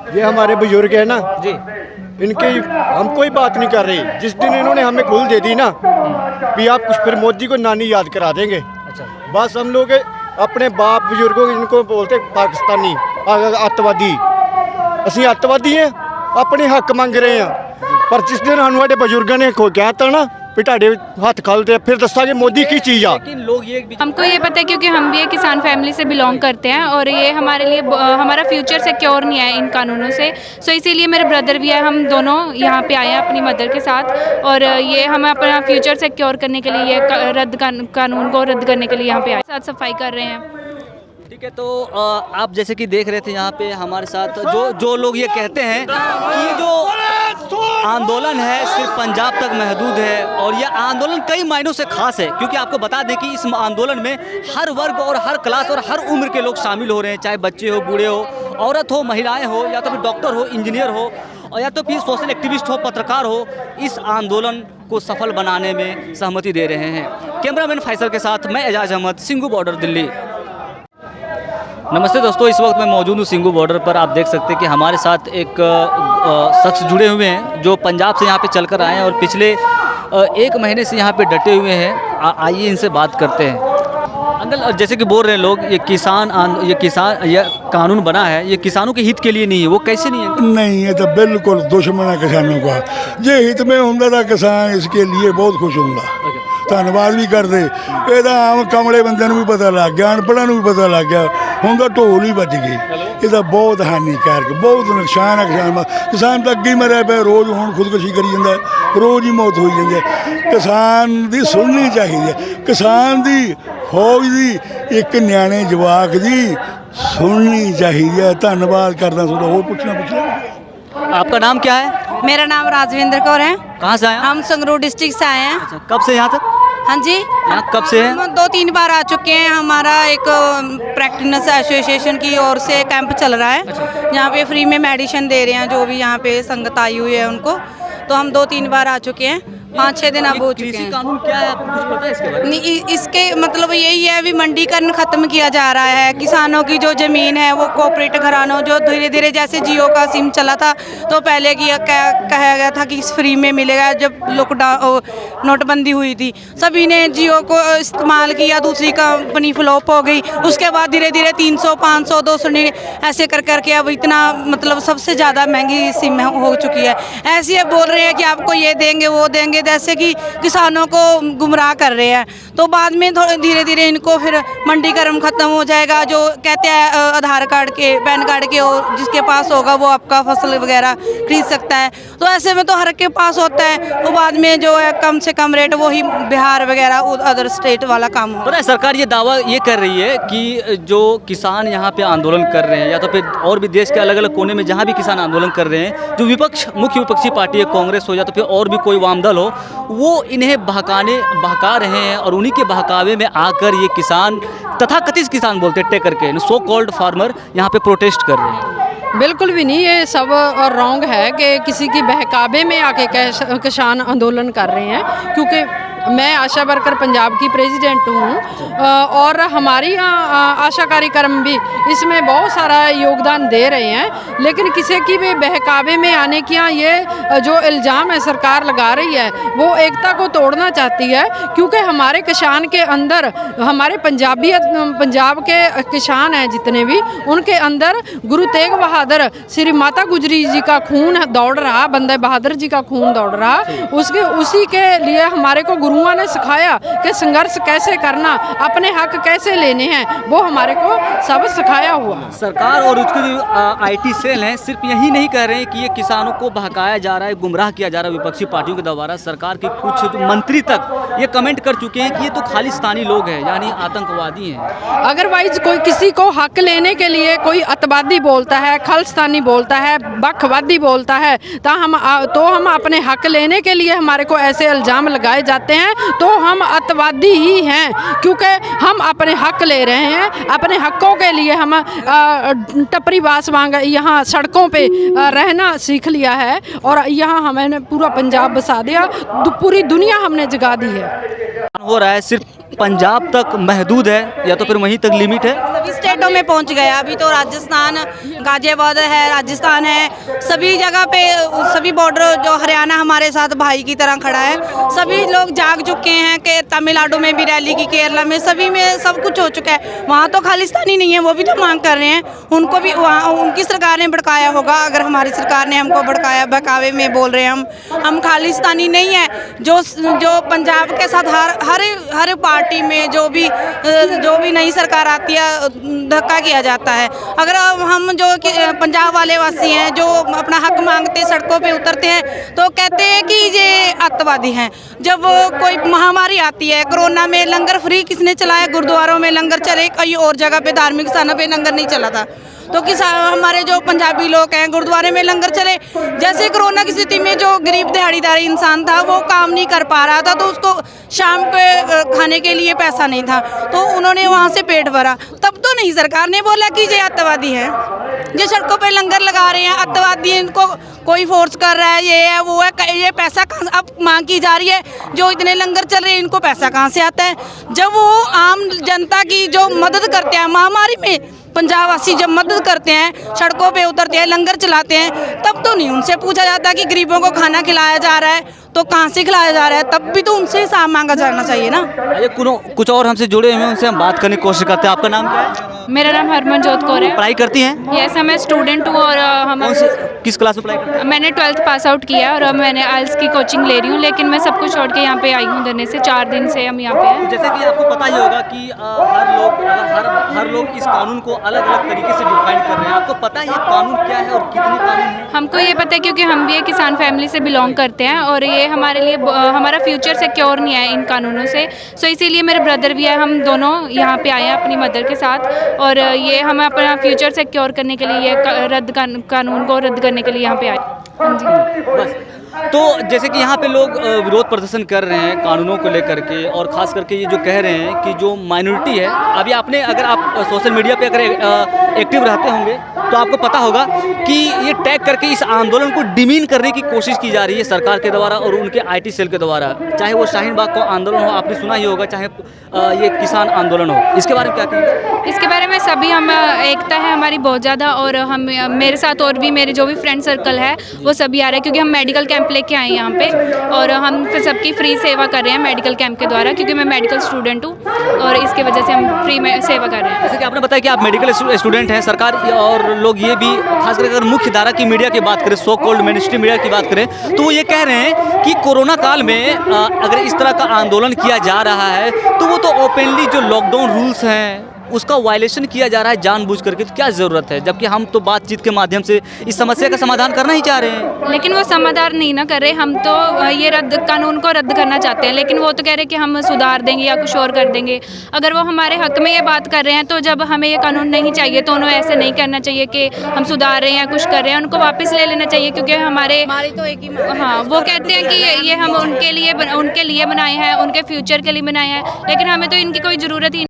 ये हमारे बुजुर्ग है ना जी। इनकी हम कोई बात नहीं कर रहे। जिस दिन इन्होंने हमें खुल दे दी ना भी आप कुछ फिर मोदी को नानी याद करा देंगे। अच्छा। बस हम लोग अपने बाप बुजुर्गों इनको बोलते पाकिस्तानी अतवादी, ਅਸੀਂ अतवादी हैं अपने हक मंग रहे हैं। पर जिस दिन हमारे बुजुर्गों ने कहता ना भी ਤੁਹਾਡੇ हथ खलते फिर दसांगे मोदी की चीज़ आ। लेकिन लोग ये हमको ये पता है क्योंकि हम भी एक किसान फैमिली से बिलोंग करते हैं और ये हमारे लिए हमारा फ्यूचर सिक्योर नहीं है इन कानूनों से। सो इसीलिए मेरे ब्रदर भी है, हम दोनों यहाँ पे आए हैं अपनी मदर के साथ और ये हम अपना फ्यूचर सिक्योर करने के लिए ये कानून को रद्द करने के लिए यहाँ पे आए, साथ सफाई कर रहे हैं। ठीक है, तो आप जैसे कि देख रहे थे यहाँ पे हमारे साथ जो लोग ये कहते हैं कि ये जो आंदोलन है सिर्फ पंजाब तक महदूद है और यह आंदोलन कई मायनों से खास है, क्योंकि आपको बता दें कि इस आंदोलन में हर वर्ग और हर क्लास और हर उम्र के लोग शामिल हो रहे हैं, चाहे बच्चे हो, बूढ़े हो, औरत हो, महिलाएं हो, या तो फिर डॉक्टर हो, इंजीनियर हो, और या तो फिर सोशल एक्टिविस्ट हो, पत्रकार हो। इस आंदोलन को सफल बनाने में सहमति दे रहे हैं। कैमरामैन फैसल के साथ मैं एजाज अहमद, सिंघू बॉर्डर, दिल्ली। नमस्ते दोस्तों, इस वक्त मैं मौजूद हूँ सिंघू बॉर्डर पर। आप देख सकते हैं कि हमारे साथ एक शख्स जुड़े हुए हैं जो पंजाब से यहाँ पे चलकर आए हैं और पिछले 1 महीने से यहाँ पे डटे हुए हैं। आइए इनसे बात करते हैं। अंकल, जैसे कि बोल रहे हैं लोग ये कानून बना है, ये किसानों के हित के लिए नहीं है, वो कैसे नहीं है? नहीं, ये तो बिल्कुल दुश्मन है किसानों का। जे हित में होंगे तो किसान इसके लिए बहुत खुश होंगे, धन्यवाद भी करते। ये आम कमले बंदे भी पता लग गया, अनपढ़ों भी पता लग गया, होंगे ढोल ही बज गई। ये बहुत हानिकारक, बहुत नुकसान है किसान तो अगे ही मरिया पे, रोज़ हूँ खुदकुशी करी जाता, रोज़ ही मौत हो जाती है। किसान की सुननी चाहिए, किसान की फौज की एक न्याणे जवाक की सुननी चाहिए। धन्यवाद करना। और पूछना आपका नाम क्या है? मेरा नाम राजविंदर कौर है। कहाँ से आए हैं? हम संगरूर डिस्ट्रिक्ट से आए हैं। अच्छा, कब से यहाँ तक? हाँ जी, यहाँ कब से हैं? हम 2-3 बार आ चुके हैं। हमारा एक प्रैक्टिनर्स एसोसिएशन की ओर से कैंप चल रहा है। यहाँ पे फ्री में मेडिसिन दे रहे हैं जो भी यहाँ पे संगत आई हुई है उनको। तो हम 2-3 बार आ चुके हैं, 5-6 दिन अब हो चुके हैं। कानून क्या है, आपको कुछ पता है इसके बारे में? नहीं, इसके मतलब यही है भी मंडीकरण खत्म किया जा रहा है। किसानों की जो ज़मीन है वो कॉर्पोरेट घरानों, जो धीरे धीरे जैसे जियो का सिम चला था तो पहले की कहा गया था कि फ्री में मिलेगा। जब लॉकडाउन नोटबंदी हुई थी सभी ने जियो को इस्तेमाल किया, दूसरी कंपनी फ्लॉप हो गई। उसके बाद धीरे धीरे 300, 500, 200 ऐसे कर करके अब इतना मतलब सबसे ज़्यादा महंगी सिम हो चुकी है। ऐसे ये बोल रहे हैं कि आपको ये देंगे वो देंगे, जैसे कि किसानों को गुमराह कर रहे हैं। तो बाद में थोड़े धीरे धीरे इनको फिर मंडीकरण खत्म हो जाएगा। जो कहते हैं आधार कार्ड के, पैन कार्ड के, और जिसके पास होगा वो आपका फसल वगैरह खरीद सकता है। तो ऐसे में तो हर के पास होता है। तो बाद में जो है कम से कम रेट वही बिहार वगैरह अदर स्टेट वाला काम हो। पता है सरकार ये दावा ये कर रही है कि जो किसान यहाँ पे आंदोलन कर रहे हैं, या तो फिर और भी देश के अलग अलग कोने में जहाँ भी किसान आंदोलन कर रहे हैं, जो मुख्य विपक्षी पार्टी है, कांग्रेस हो या तो फिर और भी कोई वाम दल हो, वो इन्हें बहका रहे हैं और उन्हीं के बहकावे में आकर ये किसान, तथाकथित किसान बोलते हैं टेकर के, सो कॉल्ड फार्मर, यहाँ पे प्रोटेस्ट कर रहे हैं। बिल्कुल भी नहीं, ये सब रॉन्ग है कि किसी की बहकावे में आके किसान आंदोलन कर रहे हैं। क्योंकि मैं आशा वर्कर पंजाब की प्रेसिडेंट हूँ और हमारी आशा कार्यक्रम भी इसमें बहुत सारा योगदान दे रहे हैं। लेकिन किसी की भी बहकावे में आने की ये जो इल्ज़ाम है सरकार लगा रही है वो एकता को तोड़ना चाहती है। क्योंकि हमारे किसान के अंदर, हमारे पंजाब के किसान हैं जितने भी, उनके अंदर गुरु तेग बहादुर, श्री माता गुजरी जी का खून दौड़ रहा, बंदे बहादुर जी का खून दौड़ रहा। उसी के लिए हमारे को गुरुओं ने सिखाया कि संघर्ष कैसे करना, अपने हक कैसे लेने हैं, वो हमारे को सब सिखाया हुआ। सरकार और उसके जो IT सेल हैं सिर्फ यही नहीं कह रहे हैं कि ये किसानों को बहकाया जा रहा है, गुमराह किया जा रहा है विपक्षी पार्टियों के द्वारा। सरकार के कुछ मंत्री तक ये कमेंट कर चुके हैं कि ये तो खालिस्तानी लोग हैं, यानी आतंकवादी हैं। अदरवाइज कोई किसी को हक लेने के लिए कोई अतवादी बोलता है, खालिस्तानी बोलता है, बखवादी बोलता है, तो हम अपने हक लेने के लिए हमारे को ऐसे इल्ज़ाम लगाए जाते हैं तो हम अतवादी ही हैं। क्योंकि हम अपने हक ले रहे हैं, अपने हकों के लिए हम टपरी बास मांग, यहाँ सड़कों पे रहना सीख लिया है और यहाँ हमने पूरा पंजाब बसा दिया, पूरी दुनिया हमने जगा दी है। हो रहा है सिर्फ पंजाब तक महदूद है या तो फिर वहीं तक लिमिट है? सभी स्टेटों में पहुंच गया। अभी तो राजस्थान, गाजियाबाद है, राजस्थान है, सभी जगह पे सभी बॉर्डर, जो हरियाणा हमारे साथ भाई की तरह खड़ा है, सभी लोग जाग चुके हैं कि तमिलनाडु में भी रैली की, केरला में, सभी में सब कुछ हो चुका है। वहाँ तो खालिस्तानी नहीं है, वो भी तो मांग कर रहे हैं, उनको भी वहाँ उनकी सरकार ने भड़काया होगा। अगर हमारी सरकार ने हमको भड़काया, बहकावे में बोल रहे हैं हम खालिस्तानी नहीं है। जो पंजाब के साथ हर पार्टी में जो भी नई सरकार आती है धक्का किया जाता है। अगर हम जो पंजाब वाले वासी हैं जो अपना हक मांगते सड़कों पे उतरते हैं तो कहते हैं कि ये अत्याचारी हैं। जब कोई महामारी आती है, कोरोना में लंगर फ्री किसने चलाया? गुरुद्वारों में लंगर चले, कई और जगह पे धार्मिक स्थानों पे लंगर नहीं चला था। तो हमारे जो पंजाबी लोग हैं गुरुद्वारे में लंगर चले। जैसे कोरोना की स्थिति में जो गरीब दिहाड़ीदारी इंसान था वो काम नहीं कर पा रहा था, तो उसको शाम के खाने के लिए पैसा नहीं था, तो उन्होंने वहाँ से पेट भरा। तब तो नहीं सरकार ने बोला कि ये अत्याचारी है, ये सड़कों पे लंगर लगा रहे हैं, अत्याचारी है, इनको कोई फोर्स कर रहा है, ये है वो है। ये पैसा कहाँ अब मांग की जा रही है? जो इतने लंगर चल रहे हैं इनको पैसा कहाँ से आता है? जब वो आम जनता की जो मदद करते हैं महामारी में, पंजाब वासी जब मदद करते हैं, सड़कों पे उतरते हैं, लंगर चलाते हैं, तब तो नहीं उनसे पूछा जाता कि गरीबों को खाना खिलाया जा रहा है तो कहाँ से खिलाया जा रहा है, तब भी तो उनसे हिसाब मांगा जाना चाहिए ना। ये कुछ और हमसे जुड़े हुए हैं, उनसे हम बात करने की कोशिश करते हैं। आपका नाम क्या है? मेरा नाम हरमनजोत कौर है। पढ़ाई करती हैं? यस, मैं स्टूडेंट हूँ और कौन से किस क्लास में पढ़ाई करती हैं? मैंने 12th पास आउट किया है और अब मैंने आइल्स की कोचिंग ले रही हूँ, लेकिन मैं सब कुछ छोड़ के यहाँ पे आई हूँ धरने से। 4 दिन से हम यहाँ पे हैं। जैसे कि आपको पता ही होगा कि हर लोग इस कानून को अलग अलग तरीके से डिफाइन कर रहे हैं। आपको पता है ये कानून क्या है और कितने कानून हैं? हमको ये पता है क्योंकि हम भी एक किसान फैमिली से बिलोंग करते हैं और ये हमारे लिए हमारा फ्यूचर सिक्योर नहीं है इन कानूनों से। सो इसीलिए मेरे ब्रदर भी है, हम दोनों यहाँ पे आए हैं अपनी मदर के साथ, और ये हम अपना फ्यूचर सिक्योर करने के लिए ये कानून को रद्द करने के लिए यहाँ पे आए। हाँ जी। बस तो जैसे कि यहाँ पे लोग विरोध प्रदर्शन कर रहे हैं कानूनों को लेकर के, और ख़ास करके ये जो कह रहे हैं कि जो माइनॉरिटी है, अभी अगर आप सोशल मीडिया पे अगर एक्टिव रहते होंगे तो आपको पता होगा कि ये टैग करके इस आंदोलन को डिमीन करने की कोशिश की जा रही है सरकार के द्वारा और उनके IT सेल के द्वारा। चाहे वो शाहीन बाग का आंदोलन हो, आपने सुना ही होगा, चाहे ये किसान आंदोलन हो। इसके बारे में क्या कहेंगे? इसके बारे में सभी हम एकता है हमारी बहुत ज़्यादा, और हम मेरे साथ और भी मेरे जो भी फ्रेंड सर्कल है वो सभी आ रहे हैं, क्योंकि हम मेडिकल कैंप लेके आए हैं यहाँ पे और हम सबकी फ्री सेवा कर रहे हैं मेडिकल कैंप के द्वारा, क्योंकि मैं मेडिकल स्टूडेंट हूँ और इसके वजह से हम फ्री में सेवा कर रहे हैं। जैसे कि आपने बताया कि आप मेडिकल स्टूडेंट हैं, सरकार और लोग ये भी खासकर अगर मुख्य धारा की मीडिया की बात करें, सो कॉल्ड मेनस्ट्रीम मीडिया की बात करें, तो वो ये कह रहे हैं कि कोरोना काल में अगर इस तरह का आंदोलन किया जा रहा है तो वो तो ओपनली जो लॉकडाउन रूल्स हैं उसका वायलेशन किया जा रहा है जानबूझ करके। तो क्या ज़रूरत है, जबकि हम तो बातचीत के माध्यम से इस समस्या का समाधान करना ही चाह रहे हैं। लेकिन वो समाधान नहीं ना कर रहे, हम तो ये कानून को रद्द करना चाहते हैं, लेकिन वो तो कह रहे हैं कि हम सुधार देंगे या कुछ और कर देंगे। अगर वो हमारे हक में ये बात कर रहे हैं तो जब हमें ये कानून नहीं चाहिए तो उन्हें ऐसे नहीं करना चाहिए कि हम सुधार रहे हैं या कुछ कर रहे हैं, उनको वापस ले लेना चाहिए, क्योंकि हमारे तो एक ही हाँ, वो कहते हैं कि ये हम उनके लिए बनाए हैं, उनके फ्यूचर के लिए बनाए हैं, लेकिन हमें तो इनकी कोई ज़रूरत ही